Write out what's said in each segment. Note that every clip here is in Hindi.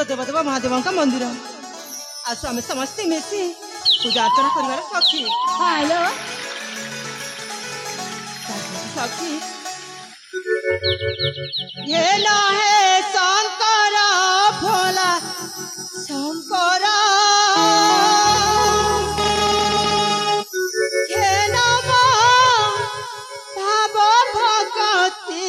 देवदेव महादेव का मंदिर आस आम समस्त मिसी पूजा अर्चना कर सखी हेलो सखी ये ना है शंकर भोला शंकर हे नम भाव भक्ति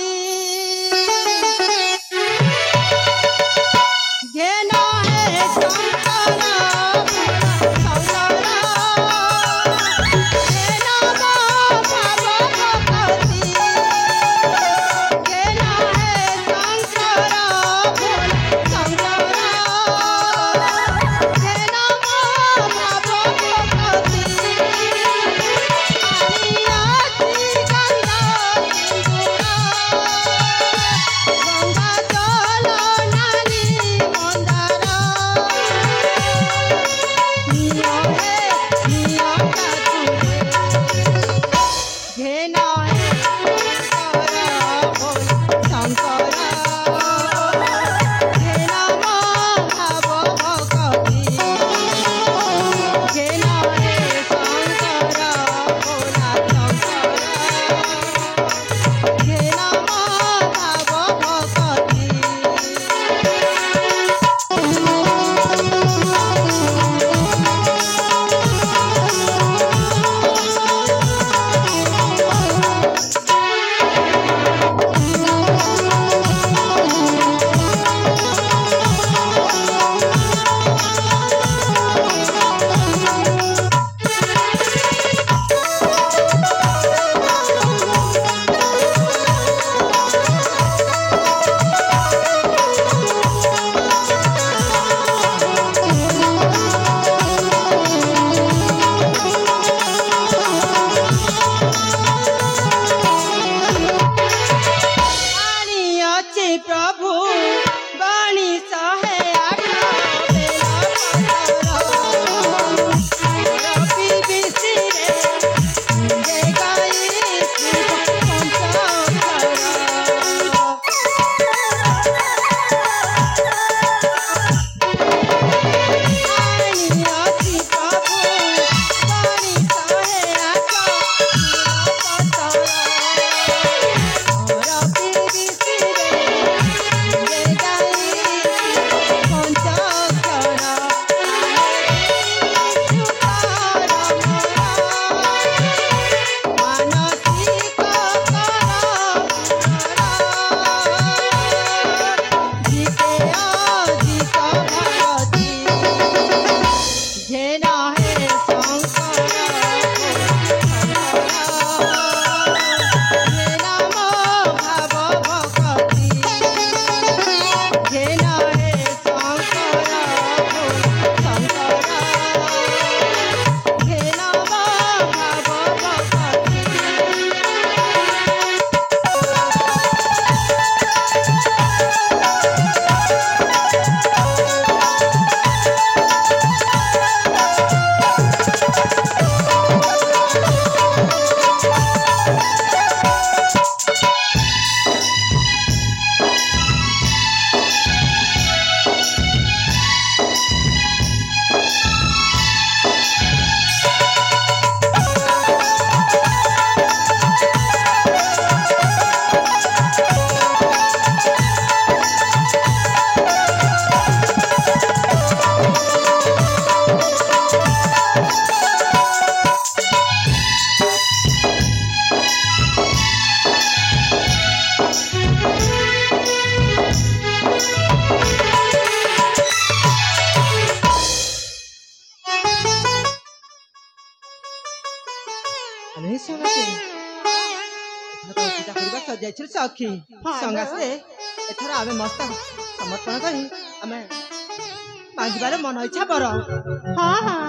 सखी संगासे एथर आमे मस्त समर्पण करी आमे मांगिबार मन इच्छा बर हाँ हाँ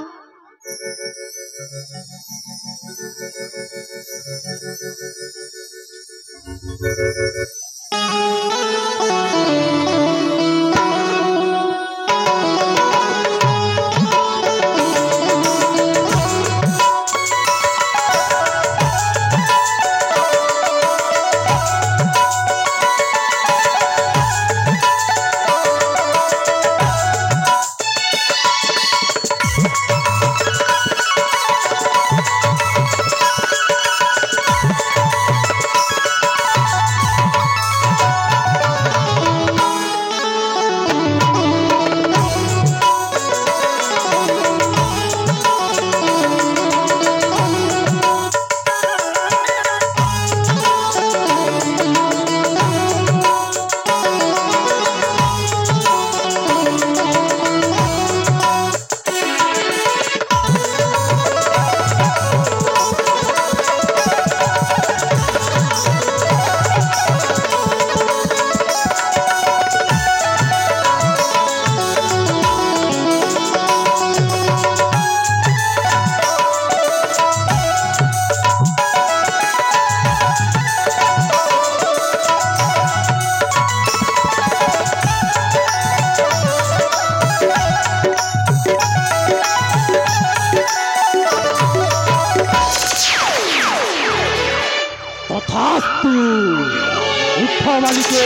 मालिके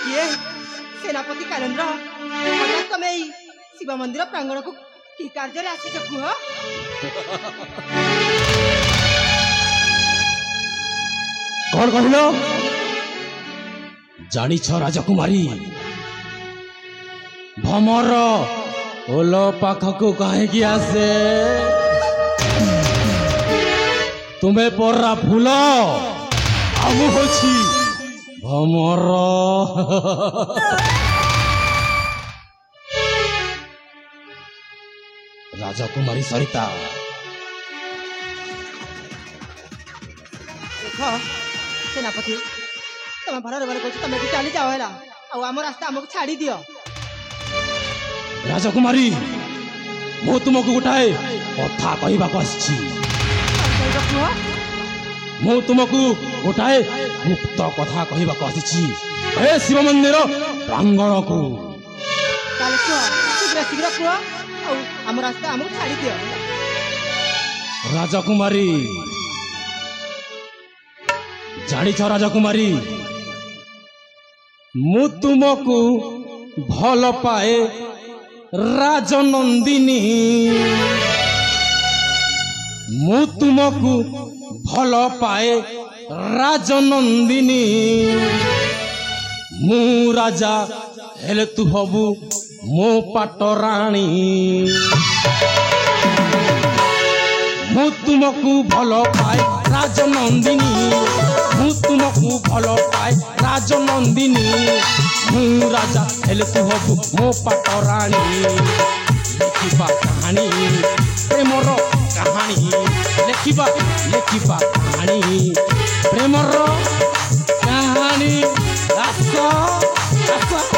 ये सेनापति कालेन्द्र हठात तमे शिव मंदिर प्रांगण को की कार्य आसी कुह कौन कहलो जानी छ राजकुमारी भमर ओल पाखकु काहे की आसे तुम्हें पर्रा फूल आमु होछि भमर राजकुमारी सरिता देख सेनापति तमे भर भर कहछ तमे चली जाओ हैला आ हम रास्ता हमको छाड़ी दियो राजकुमारी मु तुमको गोटाए कथा कहबा आछि मु तुमको गोटाए गुप्त कथा कहबा आछि ए शिव मंदिर प्रांगण को ताले शीघ्र शीघ्र कुह आ हम रास्ता हमको छाड़ी दियो राजकुमारी जानी छ राजकुमारी मु तुमको भल पाए राजनंदिनी मु तुमको भल पाए राजनंदिनी मु राजा हेले तू हबु मो पाटराणी मु तुमको भल पाए राजनंदिनी मु तुमको भल पाए राजनंदिनी मु राजा हेले तू हबु मो पाटराणी लिखिबा कहानी प्रेमर कहानी लिखिबा लिखिबा कहानी प्रेमर कहानी आस आस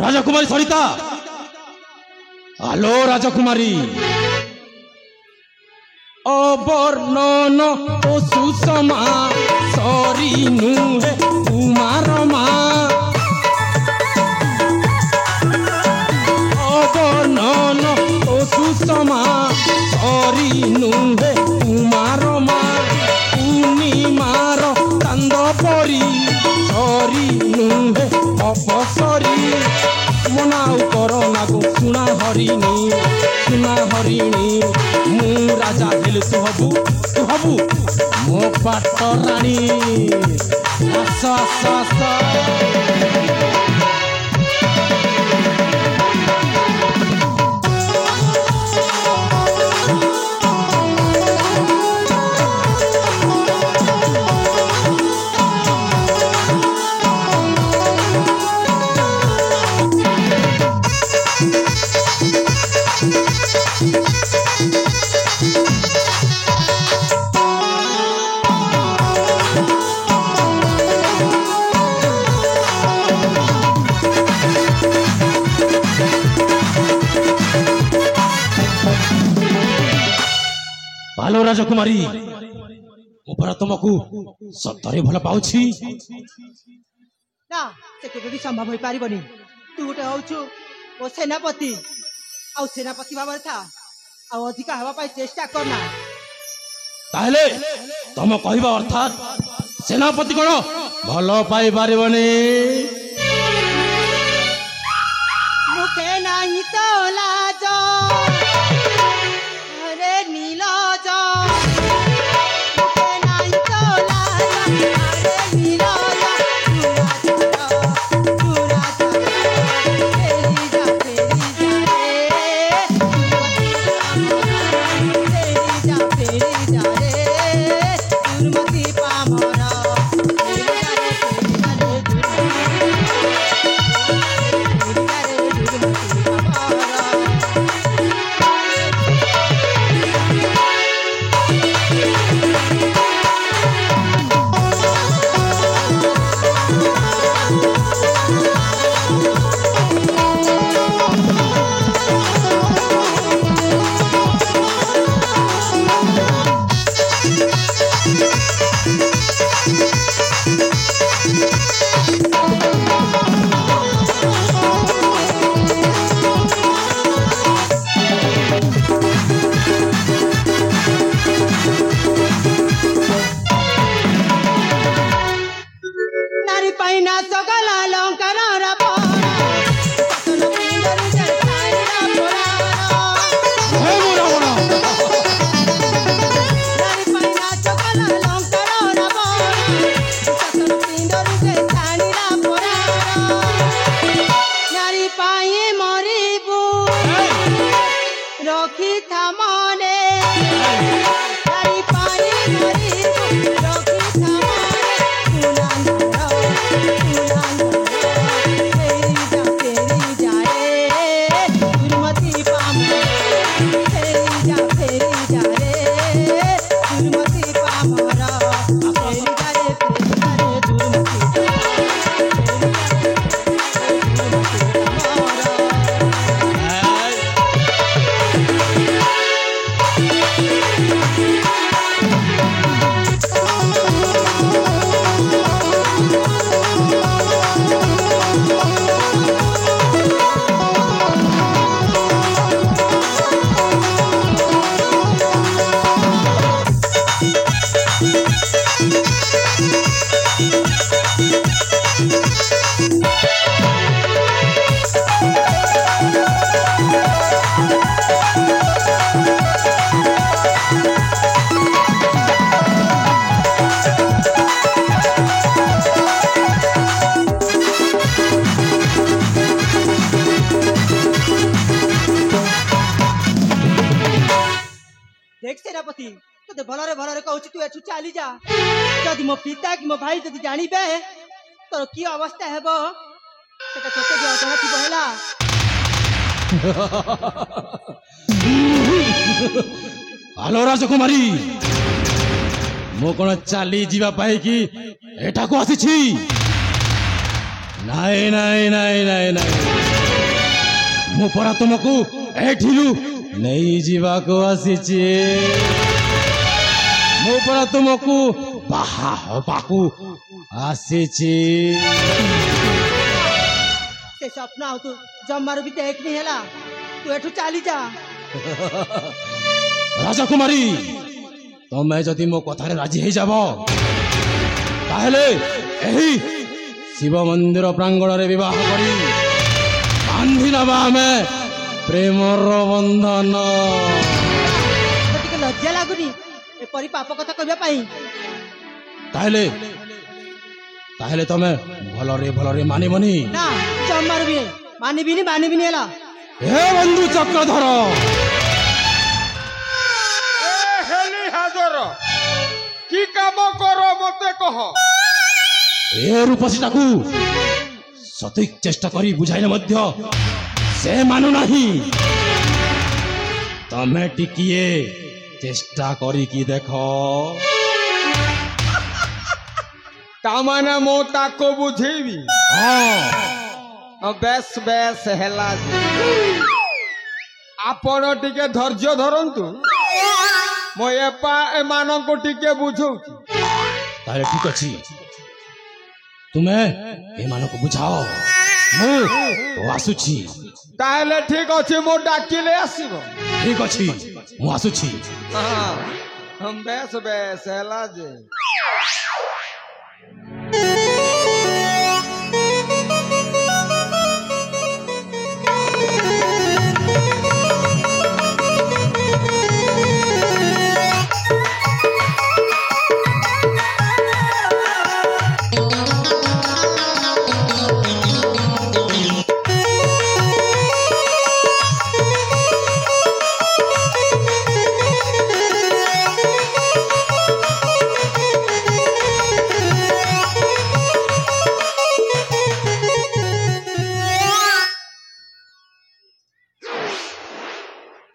राजकुमारी सरिता हेलो राजकुमारी अवर्णन ओ सुषमा सरी नुहे कुमार मा अवर्णन ओ सुषमा सरी नुहे कुमार मा पूर्णिमार चांद परी सरी नुहे अपसरी मनाउ करना गो सुना हरिणी मु राजा हेलु तू हबु मो पाटराणी आस आस आस हेलो राजकुमारी मु पर तुमको सतरे भल पाउछि ना से केबे भी संभव होई पारिबनी तू गोटे होछु ओ सेनापति आ सेनापति भाबरे था आ अधिका हवा पाई चेष्टा करना ताहले तुम कहबा अर्थात सेनापति कोन भल पाई पारिबनी মুখে নাই তো লাজ আরে নীলজ মুখে নাই তো লাজ আরে নীলজ চুরা চুরা ফেরি যা রে ফেরি যা রে দুর্মতি পামরা ফেরি যা রে নারী পাইনা সকাল অলঙ্কার নারী পাই মরিবু রক্ষি থামনে নারী পাই মরিবু রক্ষি থামনে देख सेनापति तो भलरे भलरे कहूँ तू एठू चली जा जदि मो पिता कि मो भाई जदि जानिबे तोर की अवस्था हेबो सेटा तोते भी अजଣା थी बहला हेलो राजकुमारी मो कोन चली जीवा पाई कि एटा को आसी नाई नाई नाई नाई नाई मो परा तुमको एठिलु नहीं जीवा को आसी मो परा तुमको बाहा हबाकू आसी से सपना हो तू जम्मार भी देखनी हैला तू एठू चली जा राजकुमारी तमे जदि मो कथारे राजी हे जाबो ताहले एही शिव मंदिर प्रांगण रे विवाह करी बांधी नबा हमें प्रेमर बंधन तोके लज्जा लागुनी ए परी पाप कथा कहबा पई ताहले ताहले तमे भलरे मानिबनी ना जम्मार भी मानिबिनी हैला हे बंधु चक्रधर की काम करो मते कह ए रूपसीटाकू सतैक चेष्टा करी बुझाइले मध्य से मानु नाही तमे टिकिए चेष्टा करी की देखो तामाने मो ताको बुझेबी हां बेस बेस हेला आपण टिके धैर्य धरंतु मो एमान को टिके बुझौची ताले ठीक अछि तुमे एमान को बुझाओ मु आसुची ताहले ठीक अछि मो डाकिले आसीबो ठीक अछि मु आसुची हां हम बेस बेस हेला जे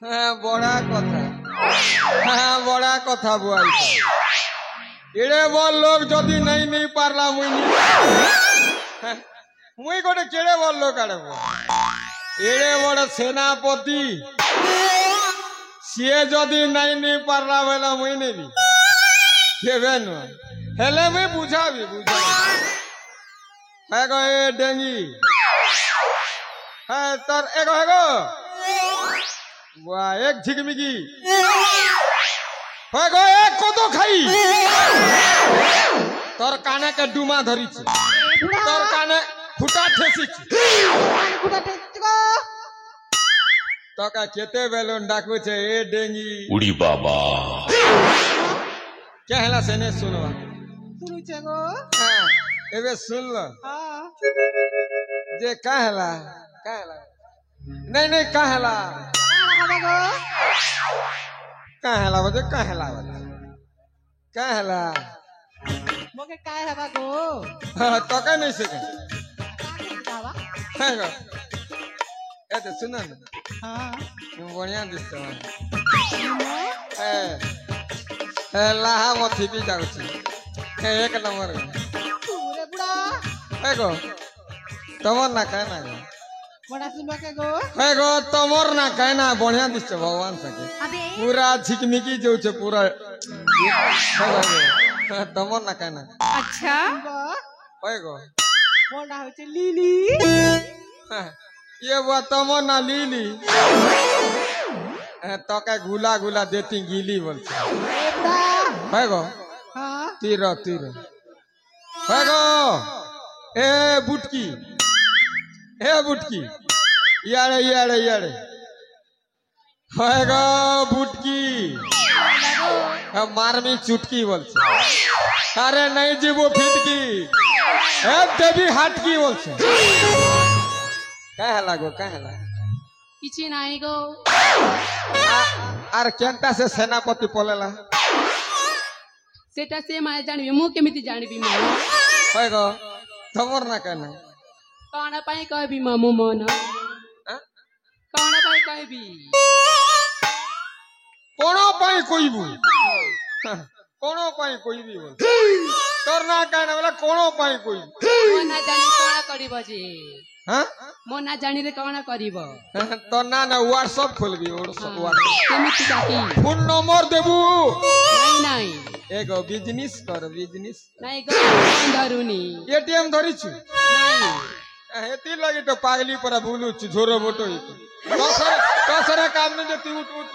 হ্যাঁ বড়া কথা, হ্যাঁ বড়া কথা বুয়াই এড়ে বল লোক যদি নাই নেই পারলা মুই গোটে কেড়ে বল লোক আড়ে এড়ে বড় সেনাপতি সিয়ে যদি নাই নেই পারলা বেলা মুই নেবি কেবে নয় হেলে মুই বুঝাবি হ্যাঁ গো এ ডেঙ্গি হ্যাঁ তোর এগো হেগো এক ঝিকমিকি হ্যাঁ গো এক কত খাই তোর কানে কে ডুমা ধরিছে তোর কানে ফুটা ঠেসিছে তোকে কেতে বেলুন ডাকুছে এ ডেঙ্গি উড়ি বাবা কে হেলা সেনে শুনবা শুনুছে গো হ্যাঁ এবে শুনল হ্যাঁ যে কাহেলা नहीं काहेला काहेला बजे काहेला मोके काय हवा गो तो का नहीं सके हवा है गो ए तो सुन ना हां बढ़िया दिसतो ए लाहा मथि भी जाउछि एक नंबर पूरे बुढ़ा है गो तमर ना कहना गो बड़ा सुनवा के गो है गो तमर ना कहना बढ़िया दिसतो भगवान सके अबे पूरा झिकमिकी जो छे पूरा तमर ना कहना अच्छा है गो मोंडा होचे लीली ये वो तमर ना लीली तो का गुला गुला देती गीली बोलते है गो हां तीर है गो ए बुटकी यारे है गो बुटकी मारमी चुटकी बोलছে अरे नहीं जीवो फिटकी ए देवी हाटकी बोलছে काहे लागो किछि নাই গো আর কেনটা সে সেনাপতি পলেলা সেটা সে মায়ে জানিবি ମୁଁ କେମିତି ଜାଣିବି ମୁଁ হয় গো তোমার না কেন କଣ ପାଇଁ କହିବି ମୁଁ ମନ କଣ ପାଇଁ କହିବି কোন পাই কইবু কোন পাই কইবি বল তোর না কেন বলে কোন পাই কইবি ମୁଁ ନା ଜାଣି କଣ କରିବ ଯେ হ্যাঁ ମୁଁ ନା ଜାଣିରେ କଣ କରିବ তোর না WhatsApp খুলবি WhatsApp କେମିତି ଡାକି ফোন নম্বর দেবু ନାଇଁ ନାଇଁ এগো বিজনেস কর বিজনেস ନାଇଁ গো ଧରୁନି এটিএম ধরিছু ନାଇଁ এতি লাগি তো পাগলি পরা বুলুছু ঝোর মোটো দশরে কাম নে তুই উঠ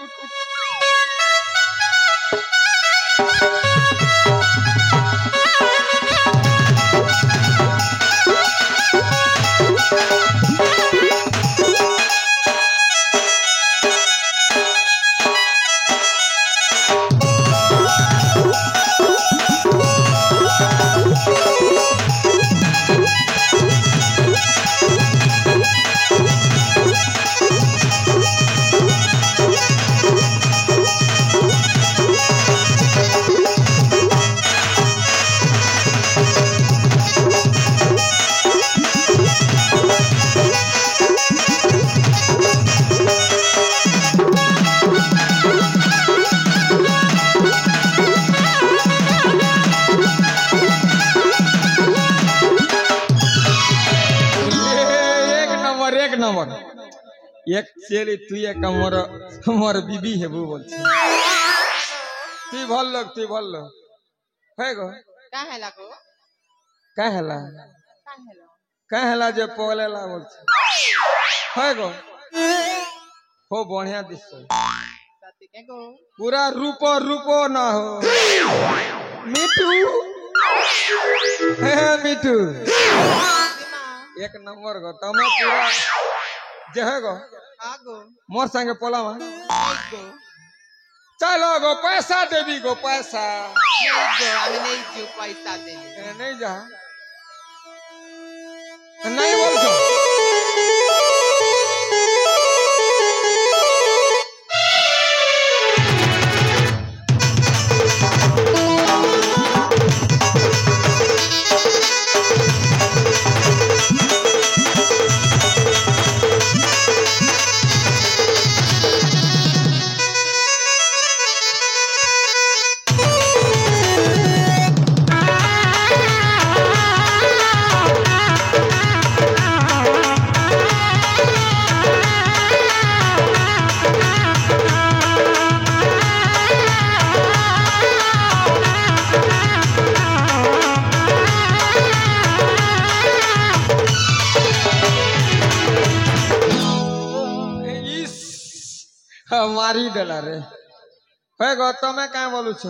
एक चेली तुई एक हमर बीबी हेबू बोलछ तुई भल लोग है गो काहेला गो काहेला जे पगलेला बोलछ है गो हो बढ़िया दिस साथी के गो पूरा रूपो ना हो मिठू मिठू एक नंबर गो तमे पूरा जे है गो आगो मोर संगे पोलावा गो चलो गो पैसा देवी गो पैसा गो আমি নেই जो पैसा दे नहीं जा नहीं बोलছো मारी देला रे हे गो तमे क्या बोलू छ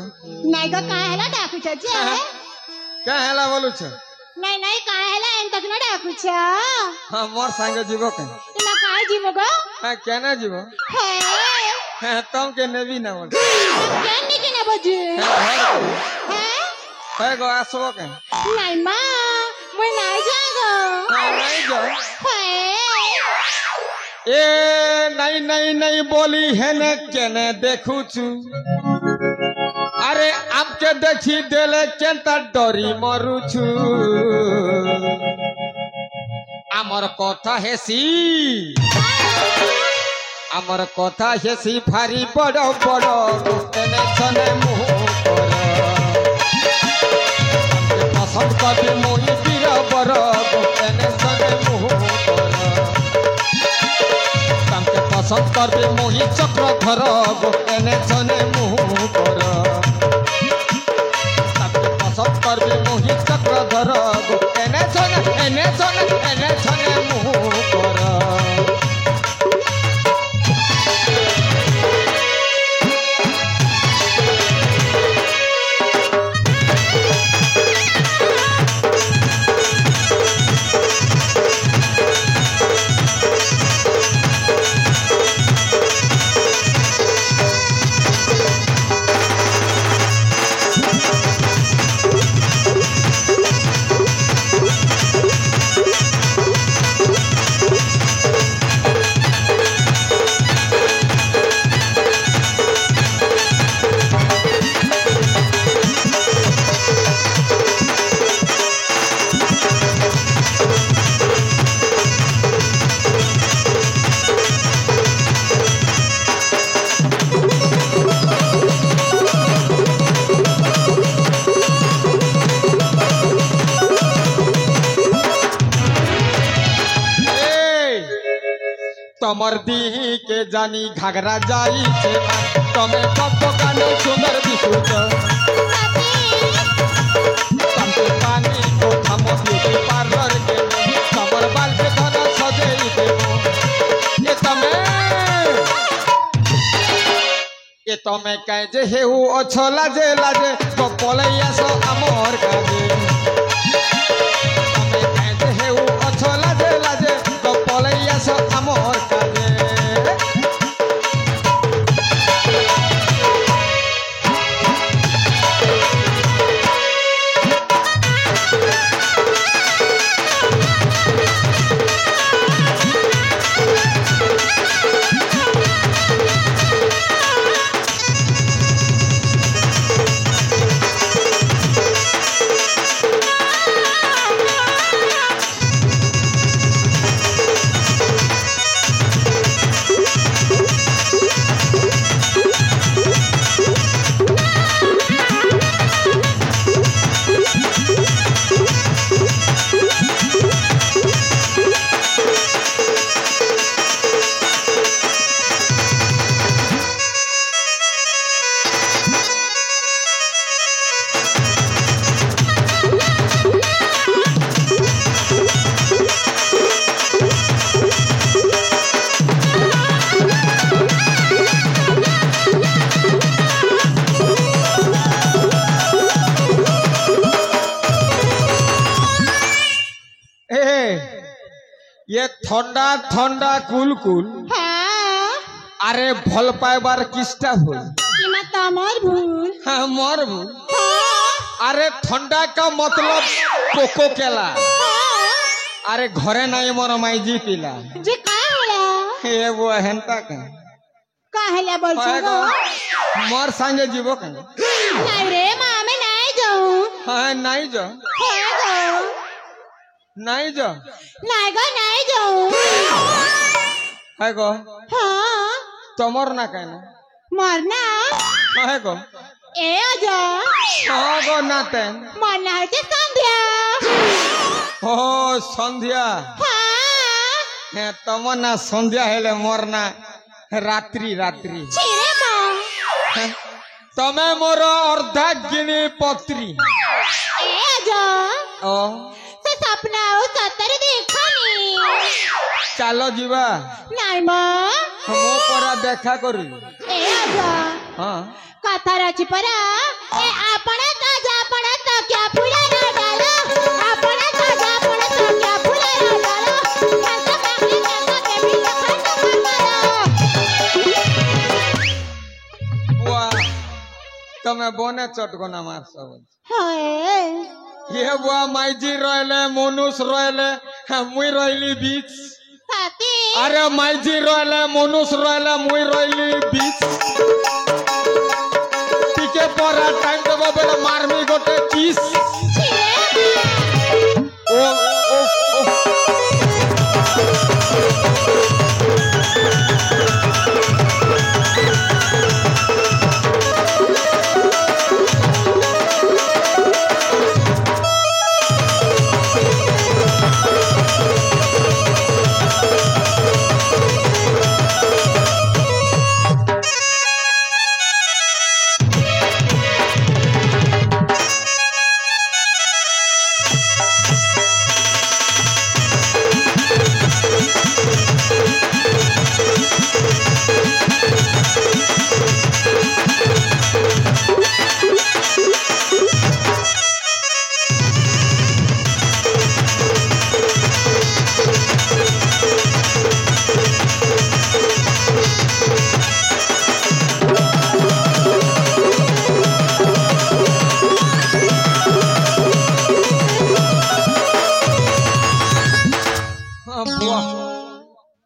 नहीं गो काहेला डाकुछ जे क्या हेला बोलू छ नहीं नहीं काहेला एन तक न डाकुछ हां मोर संगे जीवो के तुम काहे जीवो गो हां केना जीवो हे हां तुम के नेवी ना बोल केन के न बजे हे हे गो आसबो के नहीं मां मैं नहीं जागो नहीं जो हे ए नहीं नहीं नहीं बोली है ने केने देखू छु अरे आपके देखी देले केनता डरी मरु छु आमर कथा हेसी आमर कथा हेसी भारी बड़ बड़ एने छने मुह कर पसंद कभी मोई बीर बर एने छने मुह कर पसंद करबे मोही चक्रधर एने छने मुह कर पसंद करबे मोही चक्रधर एने छने मुह कर तमर दी के जानी घाघरा जाई छे तमे कब गाने सुंदर दिसुत तमके पानी को हम ब्यूटी पार्लर के कमर बाल के धन सजेई देबो ये तमे कहे जे हेउ अच्छो लाजे लाजे तो पलैया सो अमर काजे तमे कहे जे हेउ अच्छो लाजे लाजे तो पलैया सो अमर काजे ये ठंडा ठंडा कुल कुल हाँ अरे भल पाइबार किस्टा भूल इमा तमर भूल हाँ मोर भूल हाँ अरे ठंडा का मतलब कोको केला हाँ अरे घरे नहीं मोर माईजी पीला जे का होला ये वो हेंता का काहेला बोल छो मोर संगे जीवो का नहीं रे मां मैं नहीं जाऊं हाँ नहीं जो हाँ गो नहीं जो नहीं गो नहीं जाऊं है गो हाँ तमर ना कहना मरना है गो ए आजा हाँ गो नाते मरना है ते संध्या ओ संध्या हाँ है तमर ना संध्या हेले मोर ना रात्रि रात्रि छिरे मां तमे मोर अर्धा गिनी पत्री ए आजा ओ से सपना ओ सतर देखनी चलो जीवा नहीं मां मो पर देखा करी ए आजा हाँ कथा राची परा ए आपणे ताजा आपणे तो क्या फुला ना डालो आपणे ताजा आपणे तो क्या फुला ना डालो खासा काके खासा के भी तो खासा मारो वाह तमे बोने चटकोना मार सब हाय ये बुआ माइजी रहले मनुष रहले मुई रहली बीच काती अरे माइजी रहले मनुष रहले मुई रहली बीच टिके परा टाइम देबो बेले मारमी गोटे किस ओ ओ ओ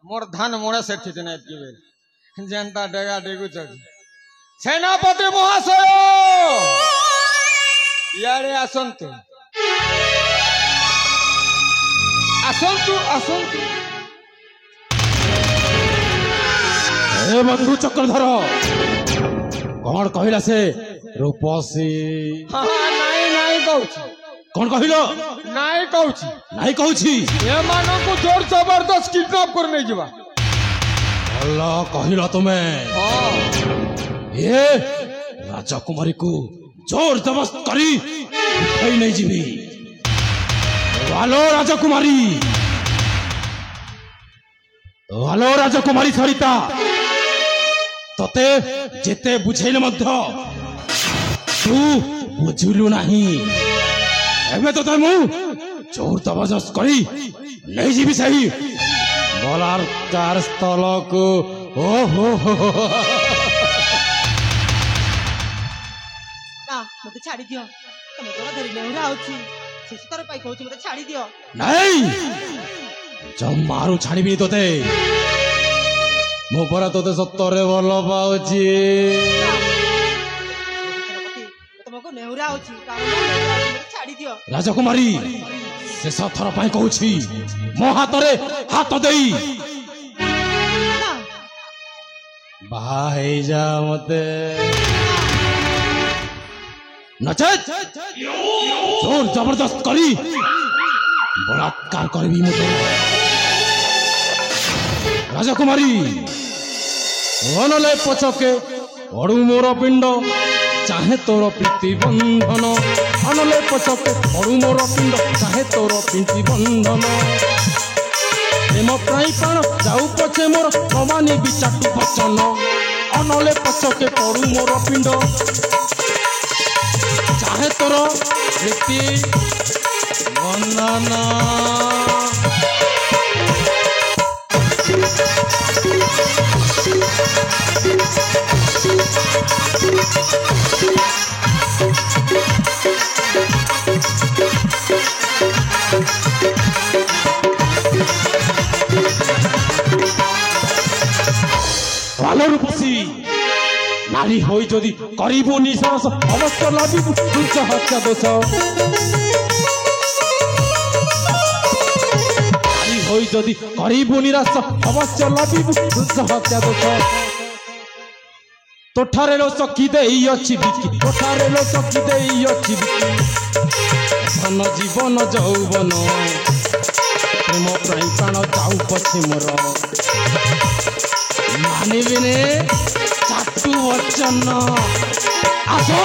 मोर धन मोड़े से ठीक नहीं की बेल जनता डेगा डेगु चढ़ी सेनापति महाशय यारे आसंतु आसंतु आसंतु ए बंधु चक्रधर कौन कहला से रूपसी हाँ नाई नाई कहूँ कौन कहलो नाई कहूँ नहीं कहूची ये मानो को जोर जबरदस्त किडनैप करने जीवा अल्लाह कहला तुम्हें हाँ ये राजकुमारी को जोर जबरदस्त करी उठाई नहीं जीवी वालो राजकुमारी सरिता तते जेते बुझेले मध्य तू बुझिलु नहीं एबे तो मु जोर जबरदस्त करी नहीं जीवी सही बलात्कार स्थल को ओहो ना मते छाड़ी दियो तमे तोरा धरि नेहुरा होछि शेष तर पाई कहूछि मते छाड़ी दियो नहीं जब मारू छाड़बी तोते मो परा तोते सत्तरे भल पाउछि तमको नेहुरा होछि कारण मते छाड़ी दियो राजकुमारी शेष थर पाई कहूछि मो हातरे हाथ देई ना बाहे जा मते नचेत जोर जबरदस्त करी बलात्कार करबी मते राजकुमारी वनले पछके पड़ू मोर पिंड चाहे तोर प्रीति बंधन अनले पछके पड़ू मोर पिंड चाहे तोर प्रीति बंधन प्रेम प्राई प्राण जाऊ पछे मोर भवानी बिचाटू वचन अनले पछके पड़ू मोर पिंड चाहे तोर प्रीति बंधन ভালো রূপসী নারী হই যদি করিব নিঃশ্বাস অবশ্য লাভিব তুচ্ছ হত্যা দোষ নারী হই যদি করিব নিরাশ অবশ্য লাভিব তুচ্ছ হত্যা দোষ তোঠারে লো চকি দেই অছি বিকি তোঠারে লো চকি দেই অছি বিকি ধন জীবন যৌবন প্রেম প্রাণ প্রাণ যাও পছে মোর মানিবিনে চাটু বচন আসো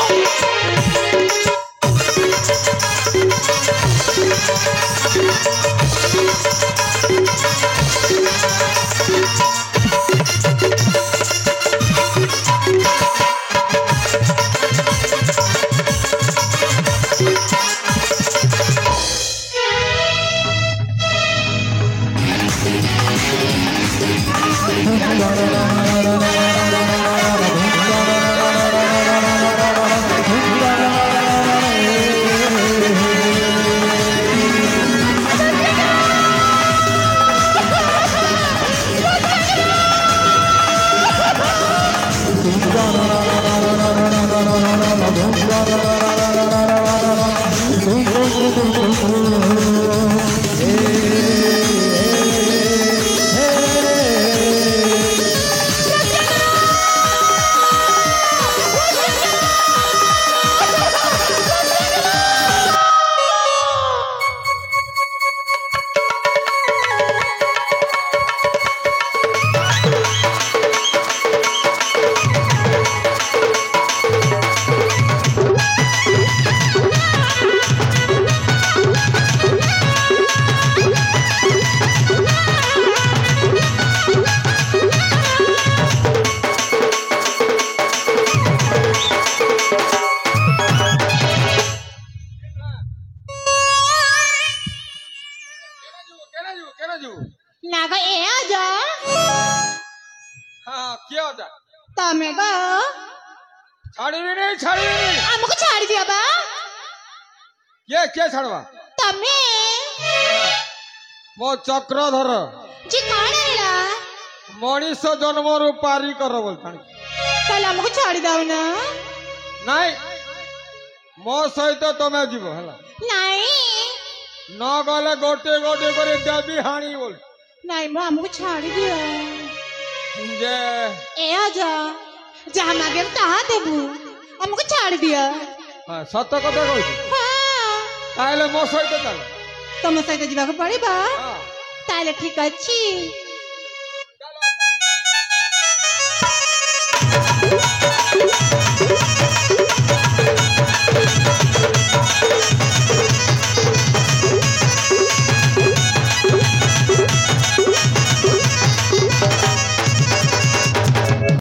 ନାଗ ଏ ଅଜ ହଁ କିଏ ଅଜା ତମେ ଗ ଛାଡ଼ିବିନି ଛାଡ଼ିବିନି ଆମକୁ ଛାଡ଼ି ଦିଅ ବା କିଏ ଛାଡ଼ବା ତମେ ମୋ ଚକ୍ରଧର ଯେ କଣ ହେଲା ମଣିଷ ଜନ୍ମରୁ ପାରି କର ବୋଲଥାଣି ତାହେଲେ ଆମକୁ ଛାଡ଼ି ଦଉନ ନାଇଁ ମୋ ସହିତ ତମେ ଯିବ ହେଲା ନାଇଁ ନ ଗଲେ ଗୋଟିଏ ଗୋଟିଏ କରି ଦେବି ହାଣି ବୋଲ ନାଇଁ ମୁଁ ଆମକୁ ଛାଡ଼ି ଦିଅ ଯେ ଏ ଅଜ ଯାହା ମାଗିବ ତାହା ଦେବୁ ଆମକୁ ଛାଡ଼ି ଦିଅ ହଁ, ସତ କଥା କହୁଛି ହଁ ତାହେଲେ ମୋ ସହିତ ଚାଲ ତମ ସହିତ ଯିବାକୁ ପଡ଼ିବ ହଁ ତାହେଲେ ଠିକ ଅଛି ଚାଲ